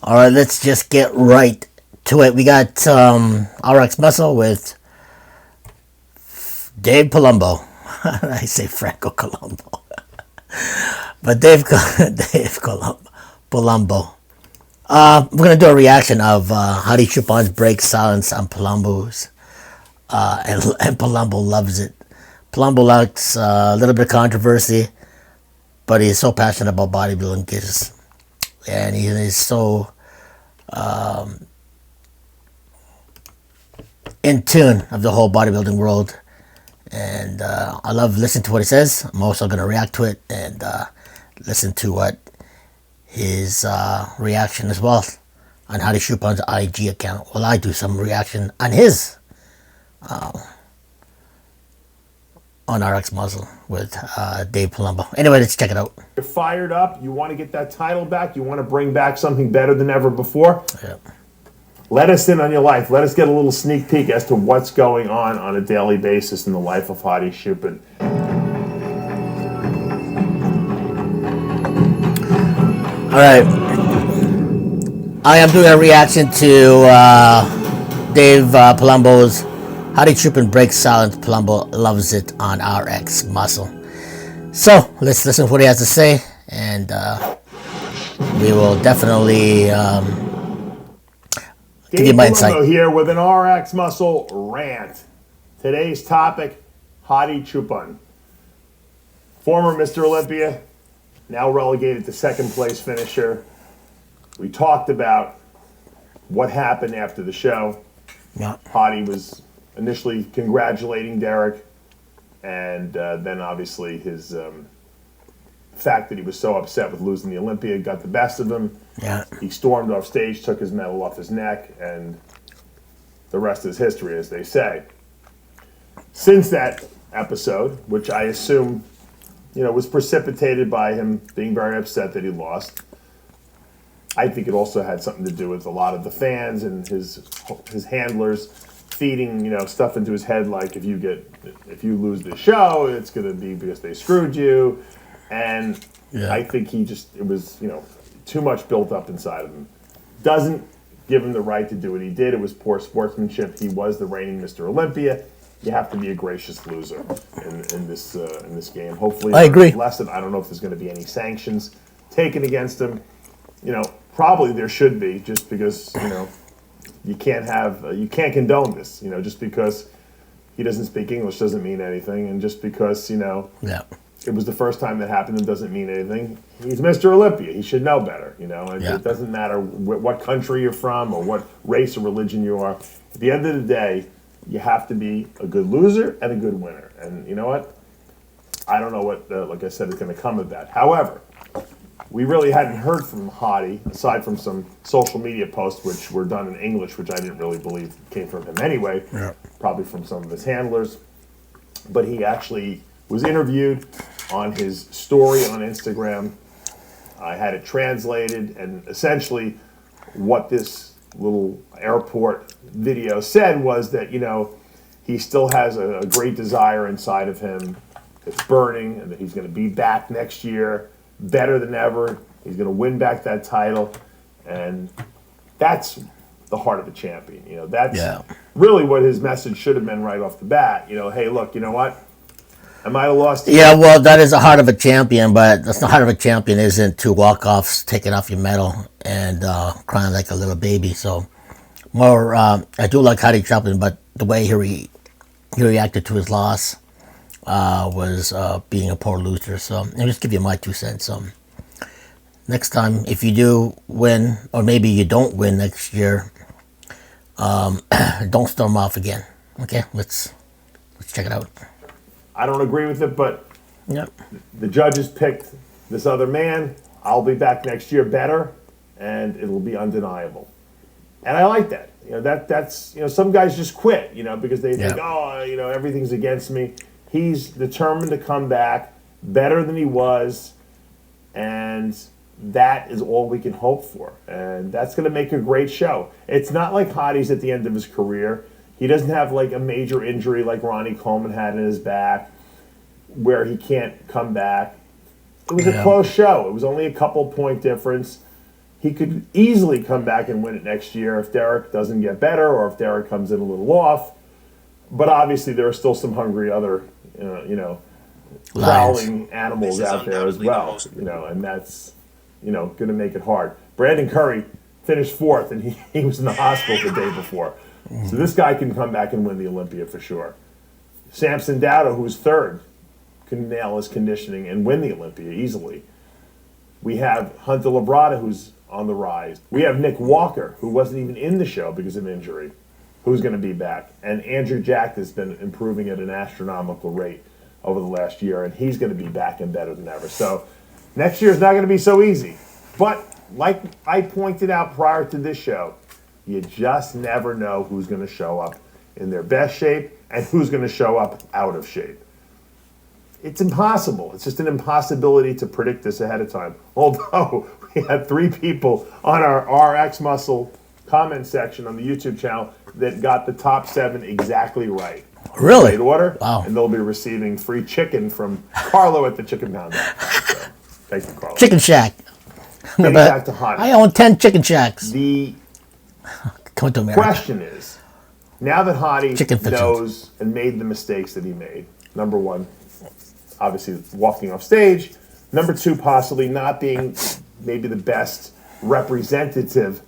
All right, let's just get right to it. We got RxMuscle with Dave Palumbo. I say Franco Colombo. But Dave Palumbo. We're going to do a reaction of Hadi Choopan's break silence on Palumbo's. And Palumbo loves it. Palumbo likes a little bit of controversy, but he's so passionate about bodybuilding kids. And he is so in tune of the whole bodybuilding world. And I love listening to what he says. I'm also going to react to it and listen to what his reaction as well on Hadi Choopan's IG account. Well, I do some reaction on his on RxMuscle with Dave Palumbo. Anyway, let's check it out. You're fired up. You want to get that title back. You want to bring back something better than ever before. Yeah. Let us in on your life. Let us get a little sneak peek as to what's going on a daily basis in the life of Hadi Choopan. All right. I am doing a reaction to Dave Palumbo's Hadi Choopan breaks silence. Palumbo loves it on RxMuscle. So let's listen to what he has to say, and we will definitely give you my insight. Here with an RxMuscle rant. Today's topic: Hadi Choopan, former Mr. Olympia, now relegated to second place finisher. We talked about what happened after the show. Yeah. Hadi was initially congratulating Derek, and then obviously his fact that he was so upset with losing the Olympia got the best of him. Yeah. He stormed off stage, took his medal off his neck, and the rest is history, as they say. Since that episode, which I assume, was precipitated by him being very upset that he lost, I think it also had something to do with a lot of the fans and his handlers feeding, stuff into his head like if you lose the show, it's going to be because they screwed you. And yeah. I think it was too much built up inside of him. Doesn't give him the right to do what he did. It was poor sportsmanship. He was the reigning Mr. Olympia. You have to be a gracious loser in this game. Hopefully, I agree. Lesson. I don't know if there's going to be any sanctions taken against him. Probably there should be, just because you can't condone this. Just because he doesn't speak English doesn't mean anything, and just because yeah. It was the first time that happened and doesn't mean anything. He's Mr. Olympia. He should know better, and yeah. It doesn't matter what country you're from or what race or religion you are. At the end of the day, you have to be a good loser and a good winner. And you know what? I don't know what, like I said, is going to come of that. However, we really hadn't heard from Hadi, aside from some social media posts which were done in English, which I didn't really believe came from him anyway, yeah. Probably from some of his handlers. But he actually was interviewed on his story on Instagram. I had it translated, and essentially what this little airport video said was that, he still has a great desire inside of him. It's burning, and that he's going to be back next year better than ever. He's going to win back that title, and that's the heart of a champion. That's really what his message should have been right off the bat. Hey, look, you know what? I might have lost. Yeah, well, that is the heart of a champion, but that's the heart of a champion isn't two walk-offs, taking off your medal, and crying like a little baby. So, more, I do like Hadi Choopan, but the way he reacted to his loss was being a poor loser. So, I'll just give you my 2 cents. Next time, if you do win, or maybe you don't win next year, don't storm off again. Okay, let's check it out. I don't agree with it, but yep. The judges picked this other man. I'll be back next year better, and it'll be undeniable. And I like that. That's some guys just quit, because they think, everything's against me. He's determined to come back better than he was, and that is all we can hope for. And that's going to make a great show. It's not like Hadi's at the end of his career. He doesn't have like a major injury like Ronnie Coleman had in his back where he can't come back. It was a close show. It was only a couple point difference. he could easily come back and win it next year if Derek doesn't get better or if Derek comes in a little off. But obviously, there are still some hungry other, prowling animals out there as well. And that's, going to make it hard. Brandon Curry finished 4th, and he was in the hospital the day before. So this guy can come back and win the Olympia for sure. Samson Dowdo, who's 3rd, can nail his conditioning and win the Olympia easily. We have Hunter Labrada, who's on the rise. We have Nick Walker, who wasn't even in the show because of injury, who's going to be back. And Andrew Jack has been improving at an astronomical rate over the last year, and he's going to be back and better than ever. So next year is not going to be so easy. But like I pointed out prior to this show, you just never know who's going to show up in their best shape and who's going to show up out of shape. It's impossible. It's just an impossibility to predict this ahead of time. Although we had 3 people on our RxMuscle comment section on the YouTube channel that got the top 7 exactly right. Really? Right order. Wow. And they'll be receiving free chicken from Carlo at the Chicken Pound. So, thank you, Carlo. Chicken Shack. Getting back to Hadi. I own 10 chicken shacks. The Come to America. question is, now that Hadi Chicken knows and made the mistakes that he made, number 1, obviously walking off stage. Number 2, possibly not being maybe the best representative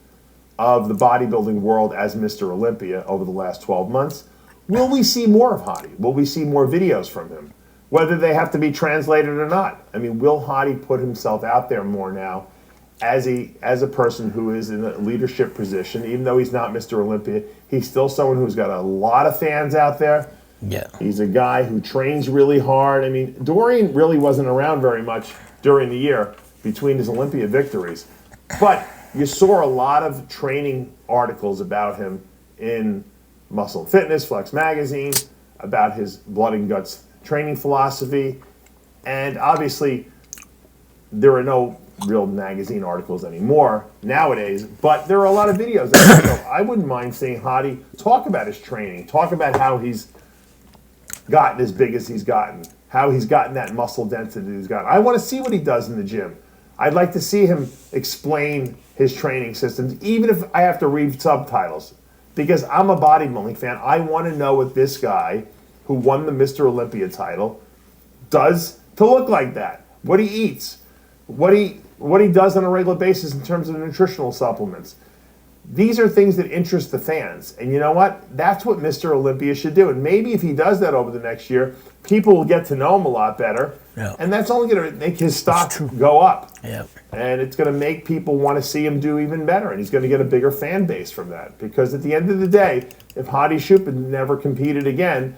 of the bodybuilding world as Mr. Olympia over the last 12 months. Will we see more of Hadi? Will we see more videos from him? Whether they have to be translated or not. I mean, will Hadi put himself out there more now as a person who is in a leadership position? Even though he's not Mr. Olympia, he's still someone who's got a lot of fans out there. Yeah. He's a guy who trains really hard. I mean, Dorian really wasn't around very much during the year between his Olympia victories. But you saw a lot of training articles about him in Muscle and Fitness, Flex Magazine, about his blood and guts training philosophy. And obviously, there are no real magazine articles anymore nowadays, but there are a lot of videos. So I wouldn't mind seeing Hadi talk about his training, talk about how he's gotten as big as he's gotten, how he's gotten that muscle density he's gotten. I want to see what he does in the gym. I'd like to see him explain his training systems, even if I have to read subtitles, because I'm a bodybuilding fan. I want to know what this guy who won the Mr. Olympia title does to look like that, what he eats, what he does on a regular basis in terms of nutritional supplements. These are things that interest the fans. And you know what? That's what Mr. Olympia should do. And maybe if he does that over the next year, people will get to know him a lot better. Yeah. And that's only going to make his stock go up. Yeah. And it's going to make people want to see him do even better. And he's going to get a bigger fan base from that. Because at the end of the day, if Hadi Choopan never competed again,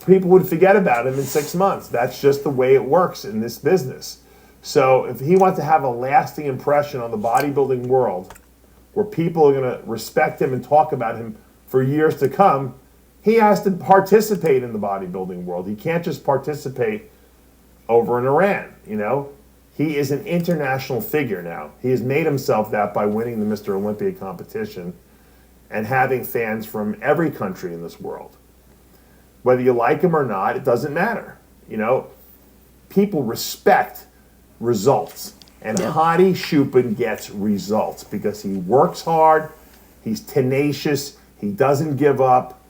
people would forget about him in 6 months. That's just the way it works in this business. So if he wants to have a lasting impression on the bodybuilding world, where people are going to respect him and talk about him for years to come, he has to participate in the bodybuilding world. He can't just participate over in Iran, you know? He is an international figure now. He has made himself that by winning the Mr. Olympia competition and having fans from every country in this world. Whether you like him or not, it doesn't matter. You know, people respect results. And Hadi Choopan gets results because he works hard, he's tenacious, he doesn't give up,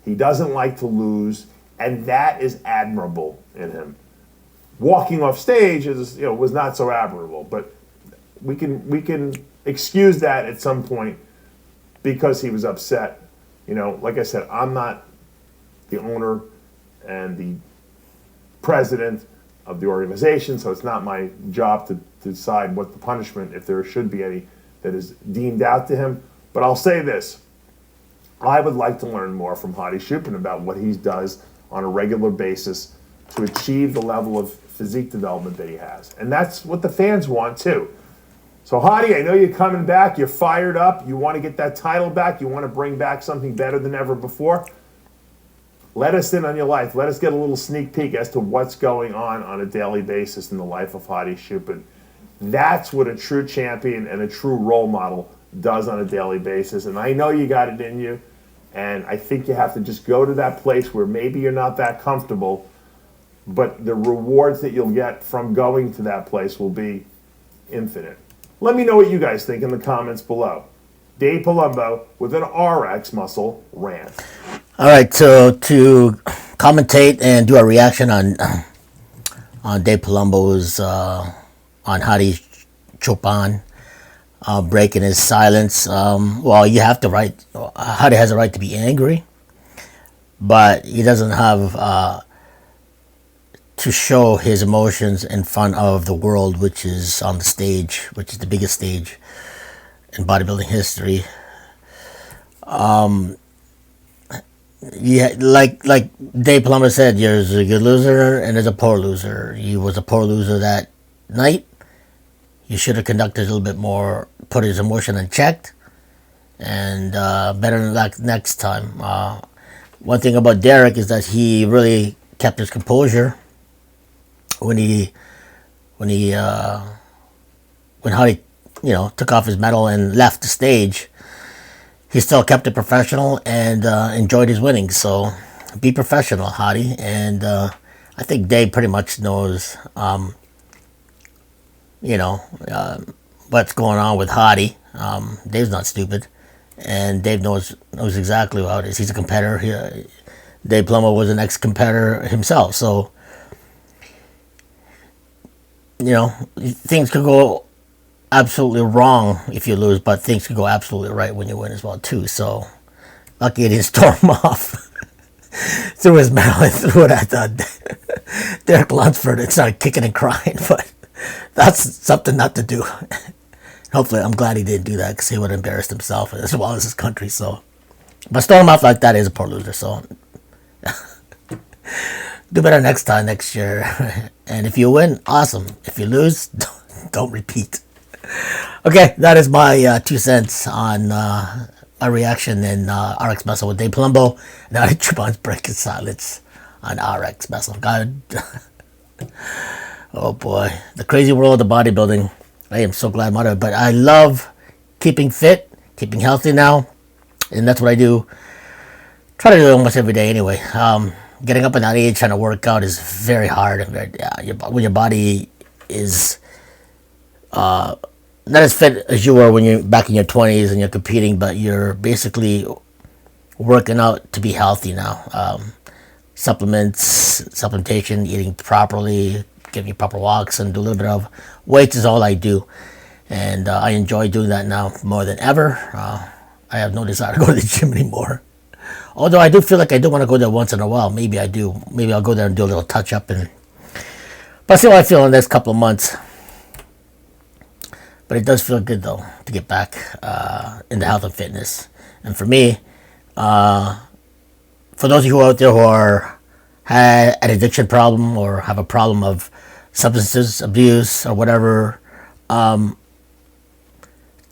he doesn't like to lose, and that is admirable in him. Walking off stage was not so admirable, but we can excuse that at some point because he was upset. You know, like I said, I'm not the owner and the president of the organization, so it's not my job to decide what the punishment, if there should be any, that is deemed out to him. But I'll say this. I would like to learn more from Hadi Choopan about what he does on a regular basis to achieve the level of physique development that he has. And that's what the fans want too. So Hadi, I know you're coming back, you're fired up, you want to get that title back, you want to bring back something better than ever before. Let us in on your life. Let us get a little sneak peek as to what's going on a daily basis in the life of Hadi Choopan. That's what a true champion and a true role model does on a daily basis. And I know you got it in you. And I think you have to just go to that place where maybe you're not that comfortable, but the rewards that you'll get from going to that place will be infinite. Let me know what you guys think in the comments below. Dave Palumbo with an RxMuscle rant. All right, so to commentate and do a reaction on Dave Palumbo's on Hadi Choopan breaking his silence. Well, you have the right. Hadi has a right to be angry, but he doesn't have to show his emotions in front of the world, which is on the stage, which is the biggest stage in bodybuilding history. Yeah, like Dave Palumbo said, there's a good loser and there's a poor loser. He was a poor loser that night. He should have conducted a little bit more, put his emotion in check, and better than that next time. One thing about Derek is that he really kept his composure when Hadi, took off his medal and left the stage. He still kept it professional and enjoyed his winnings. So be professional, Hadi. And I think Dave pretty much knows, what's going on with Hadi. Dave's not stupid, and Dave knows exactly how it is. He's a competitor. Dave Palumbo was an ex-competitor himself, so things could go absolutely wrong if you lose, but things could go absolutely right when you win as well too. So lucky it didn't storm off, threw his medal and threw it at Derek Lunsford and started kicking and crying. But that's something not to do. Hopefully, I'm glad he didn't do that, because he would have embarrassed himself as well as his country. So, but storm off like that is a poor loser. So do better next year. And if you win, awesome. If you lose, don't repeat. Okay, that is my 2 cents on a reaction in RxMuscle with Dave Palumbo. Now Choopan's breaking silence on RxMuscle. God, oh boy, the crazy world of bodybuilding. I am so glad I'm out of it. But I love keeping fit, keeping healthy now, and that's what I do. Try to do it almost every day anyway. Getting up at that age, trying to work out is very hard. When your body is not as fit as you were when you're back in your 20s and you're competing, but you're basically working out to be healthy now. Supplementation, eating properly, giving proper walks, and do a little bit of weights is all I do. And I enjoy doing that now more than ever. I have no desire to go to the gym anymore. Although I do feel like I do want to go there once in a while. Maybe I do. Maybe I'll go there and do a little touch up. But see how I feel in the next couple of months. But it does feel good, though, to get back into health and fitness. And for me, for those of you out there who had an addiction problem or have a problem of substances abuse or whatever,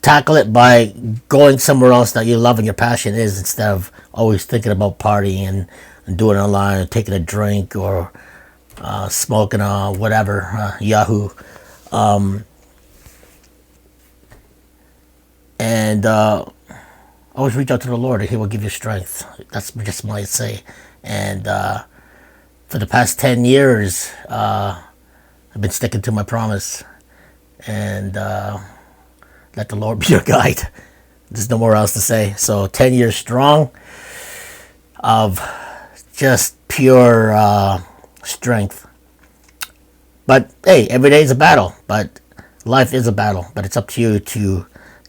tackle it by going somewhere else that you love and your passion is, instead of always thinking about partying and doing it online, or taking a drink, or smoking whatever, Yahoo. And always reach out to the Lord, and He will give you strength. That's just my say. And for the past 10 years, I've been sticking to my promise. And let the Lord be your guide. There's no more else to say. So 10 years strong of just pure strength. But hey, every day is a battle. But life is a battle. But it's up to you to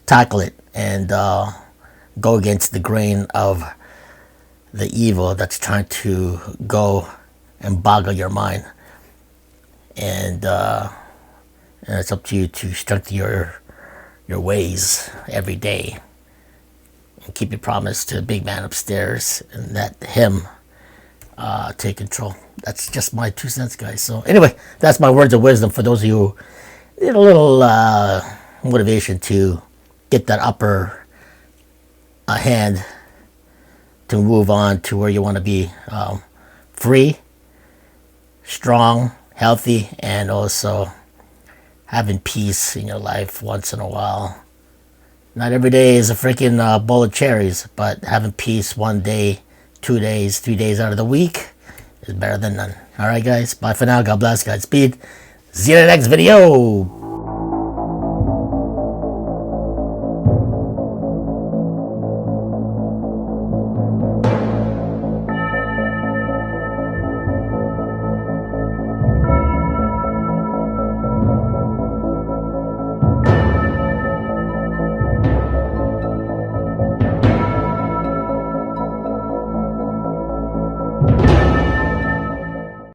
tackle it and go against the grain of the evil that's trying to go and boggle your mind. And it's up to you to strengthen your ways every day, and keep your promise to the big man upstairs, and let him take control. That's just my 2 cents, guys. So anyway, that's my words of wisdom for those of you who need a little motivation to get that upper hand to move on to where you want to be, free, strong, healthy, and also having peace in your life once in a while. Not every day is a freaking bowl of cherries, but having peace 1 day, 2 days, 3 days out of the week is better than none. Alright guys, bye for now. God bless, Godspeed. See you in the next video.